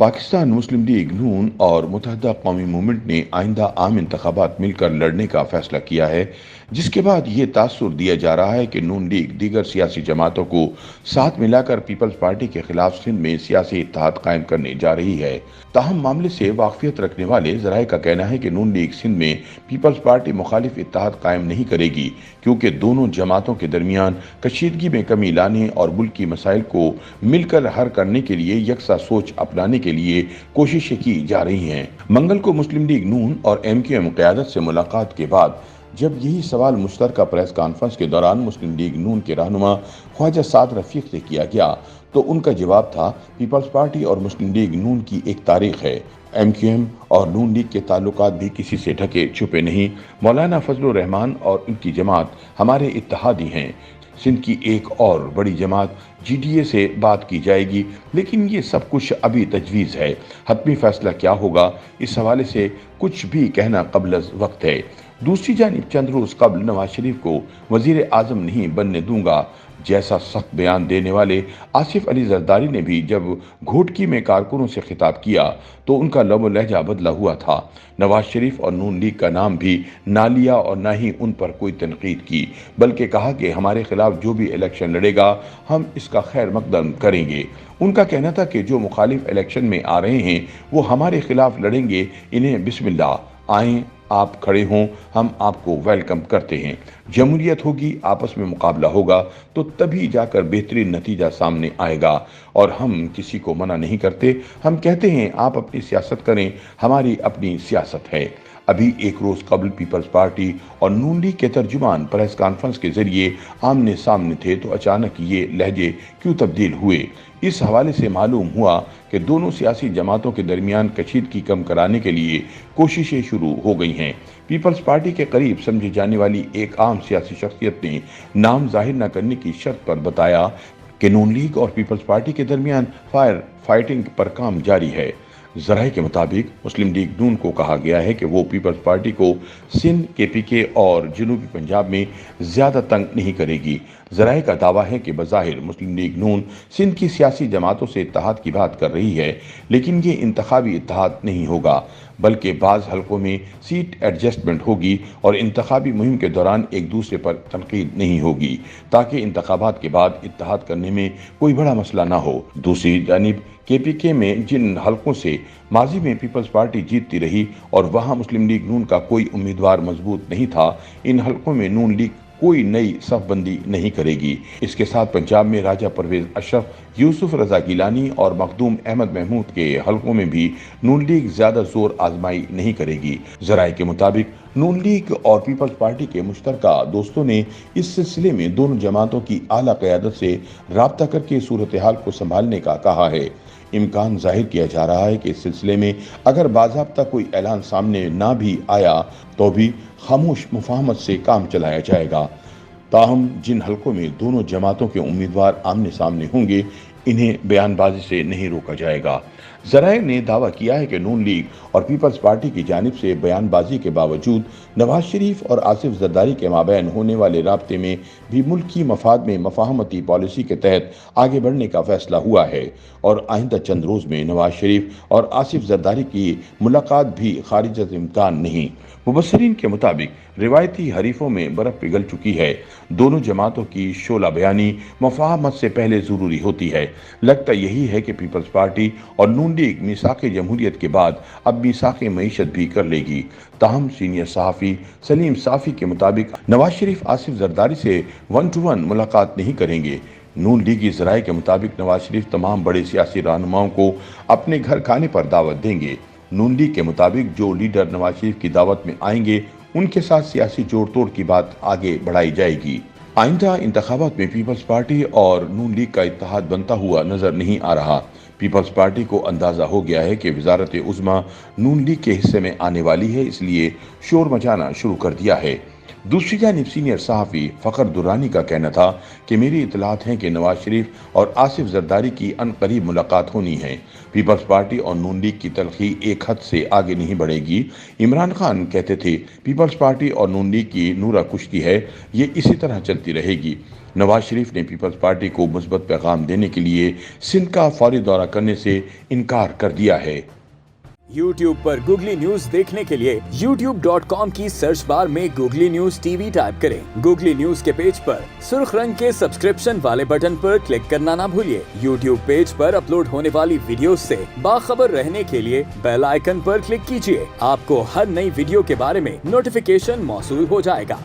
पाकिस्तान मुस्लिम league नून और मुत्तहदा कौमी movement ने आइंदा आम इंतखाबात मिलकर लड़ने का फैसला किया है, जिसके बाद ये तासुर दिया जा रहा है कि नून लीग दीगर सियासी जमातों को साथ मिलाकर पीपल्स पार्टी के खिलाफ सिंध में सियासी इत्तेहाद कायम करने जा रही है। ताहम मामले से वाकफियत रखने वाले जराये का कहना है कि नून लीग सिंध में पीपल्स पार्टी मुखालिफ इत्तेहाद कायम नहीं करेगी, क्योंकि दोनों जमातों के दरमियान कशीदगी में कमी लाने और मुल्क की मसाइल को मिलकर हल करने के लिए यकसा सोच अपनाने के लिए कोशिशें की जा रही हैं। मंगल को मुस्लिम लीग नून और MQM क़यादत से मुलाकात के बाद जब यही सवाल मुश्तरका प्रेस कॉन्फ्रेंस के दौरान मुस्लिम लीग नून के रहनुमा ख्वाजा साद रफीक से किया गया, तो उनका जवाब था, पीपल्स पार्टी और मुस्लिम लीग नून की एक तारीख है। MQM और नून लीग के ताल्लुकात भी किसी से ढके छुपे नहीं। मौलाना फजलुर रहमान और उनकी जमात हमारे इत्तेहादी हैं। सिंध की एक और बड़ी जमात GDA से बात की जाएगी, लेकिन ये सब कुछ अभी तजवीज़ है। हतमी फैसला क्या होगा, इस हवाले से कुछ भी कहना कबल वक्त है। दूसरी जानिब चंद रोज़ कबल नवाज शरीफ को वज़ीर आज़म नहीं बनने दूंगा जैसा सख्त बयान देने वाले आसिफ अली जरदारी ने भी जब घोटकी में कारकुनों से खिताब किया तो उनका लबो लहजा बदला हुआ था। नवाज शरीफ और नून लीग का नाम भी ना लिया और ना ही उन पर कोई तनकीद की, बल्कि कहा कि हमारे खिलाफ जो भी इलेक्शन लड़ेगा हम इसका खैर मकदम करेंगे। उनका कहना था कि जो मुखालिफ इलेक्शन में आ रहे हैं वो हमारे खिलाफ लड़ेंगे, इन्हें बिस्मिल्लाह, आएँ आप खड़े हों, हम आपको वेलकम करते हैं। जमहूरियत होगी, आपस में मुकाबला होगा तो तभी जाकर बेहतरीन नतीजा सामने आएगा। और हम किसी को मना नहीं करते, हम कहते हैं आप अपनी सियासत करें, हमारी अपनी सियासत है। अभी एक रोज कबल पीपल्स पार्टी और नून लीग के तर्जुमान प्रेस कॉन्फ्रेंस के जरिए आमने सामने थे तो अचानक ये लहजे क्यों तब्दील हुए। इस हवाले से मालूम हुआ कि दोनों सियासी जमातों के दरमियान कशीदगी कम कराने के लिए कोशिशें शुरू हो गई हैं। पीपल्स पार्टी के करीब समझी जाने वाली एक आम सियासी शख्सियत ने नाम जाहिर न करने की शर्त पर बताया कि नून लीग और पीपल्स पार्टी के दरमियान फाइटिंग पर काम जारी है। जराये के मुताबिक मुस्लिम लीग नून को कहा गया है कि वो पीपल्स पार्टी को सिंध, KPK और जनूबी पंजाब में ज्यादा तंग नहीं करेगी। जराये का दावा है कि बज़ाहिर मुस्लिम लीग नून सिंध की सियासी जमातों से इत्तेहाद की बात कर रही है, लेकिन ये इंतखाबी इत्तेहाद नहीं होगा, बल्कि बाज़ हलकों में सीट एडजस्टमेंट होगी और इंतखाबी मुहिम के दौरान एक दूसरे पर तनकीद नहीं होगी, ताकि इंतखाबात के बाद इत्तेहाद करने में कोई बड़ा मसला ना हो। दूसरी जानिब KPK में जिन हलकों से माजी में पीपल्स पार्टी जीतती रही और वहां मुस्लिम लीग नून का कोई उम्मीदवार मजबूत नहीं था, इन हलकों में नून लीग कोई नई सफबंदी नहीं करेगी। इसके साथ पंजाब में राजा परवेज अशरफ, यूसुफ रजा गिलानी और मखदूम अहमद महमूद के हलकों में भी नून लीग ज्यादा जोर आजमाई नहीं करेगी। जराये के मुताबिक नून लीग और पीपल्स पार्टी के मुश्तरका दोस्तों ने इस सिलसिले में दोनों जमातों की आला क़यादत से राब्ता करके सूरत हाल को संभालने का कहा है। इम्कान जाहिर किया जा रहा है कि इस सिलसिले में अगर बाज़ाब्ता कोई ऐलान सामने ना भी आया तो भी खामोश मुफाहमत से काम चलाया जाएगा। ताहम जिन हलकों में दोनों जमातों के उम्मीदवार आमने सामने होंगे, इन्हें बयानबाजी से नहीं रोका जाएगा। जराये ने दावा किया है कि नून लीग और पीपल्स पार्टी की जानिब से बयानबाजी के बावजूद नवाज शरीफ और आसिफ जरदारी के माबैन होने वाले राब्ते में भी मुल्क की मफाद में मफाहमती पॉलिसी के तहत आगे बढ़ने का फैसला हुआ है और आइंदा चंद रोज में नवाज शरीफ और आसिफ जरदारी की मुलाकात भी खारिज अज़ इम्कान नहीं। मुबस्सिरीन के मुताबिक रिवायती हरीफों में बर्फ पिघल चुकी है। दोनों जमातों की शोला बयानी मफाहमत से पहले ज़रूरी होती है। लगता यही है कि पीपल्स पार्टी और नून लीग मीसाक़े जमहूरियत के बाद अब मीसाक़े मईशत भी कर लेगी। ताहम सीनियर सहाफ़ी सलीम साफ़ी के मुताबिक नवाज शरीफ आसिफ जरदारी से 1-to-1 मुलाकात नहीं करेंगे। नून लीगी ज़राये के मुताबिक नवाज शरीफ तमाम बड़े सियासी रहनुमाओं को अपने घर खाने पर दावत देंगे। नून लीग के मुताबिक जो लीडर नवाज शरीफ की दावत में आएंगे उनके साथ सियासी जोड़ तोड़ की बात आगे बढ़ाई जाएगी। आइंदा इंतखाबात में पीपल्स पार्टी और नून लीग का इत्तेहाद बनता हुआ नजर नहीं आ रहा। पीपल्स पार्टी को अंदाजा हो गया है कि वजारत उज़्मा नून लीग के हिस्से में आने वाली है, इसलिए शोर मचाना शुरू कर दिया है। दूसरी जानिब सीनियर सहाफ़ी फ़खर दुरानी का कहना था कि मेरी इतलात हैं कि नवाज शरीफ और आसिफ जरदारी की अनकरीब मुलाकात होनी है। पीपल्स पार्टी और नून लीग की तलखी एक हद से आगे नहीं बढ़ेगी। इमरान खान कहते थे पीपल्स पार्टी और नून लीग की नूरा कुश्ती है, ये इसी तरह चलती रहेगी। नवाज शरीफ ने पीपल्स पार्टी को मुस्बत पैगाम देने के लिए सिंध का फौरी दौरा करने से इनकार कर दिया है। YouTube पर गूगली न्यूज देखने के लिए youtube.com की सर्च बार में गूगली न्यूज टीवी टाइप करें। गूगली न्यूज के पेज पर सुर्ख रंग के सब्सक्रिप्शन वाले बटन पर क्लिक करना ना भूलिए। YouTube पेज पर अपलोड होने वाली वीडियोस से बाखबर रहने के लिए बेल आइकन पर क्लिक कीजिए। आपको हर नई वीडियो के बारे में नोटिफिकेशन मौसूल हो जाएगा।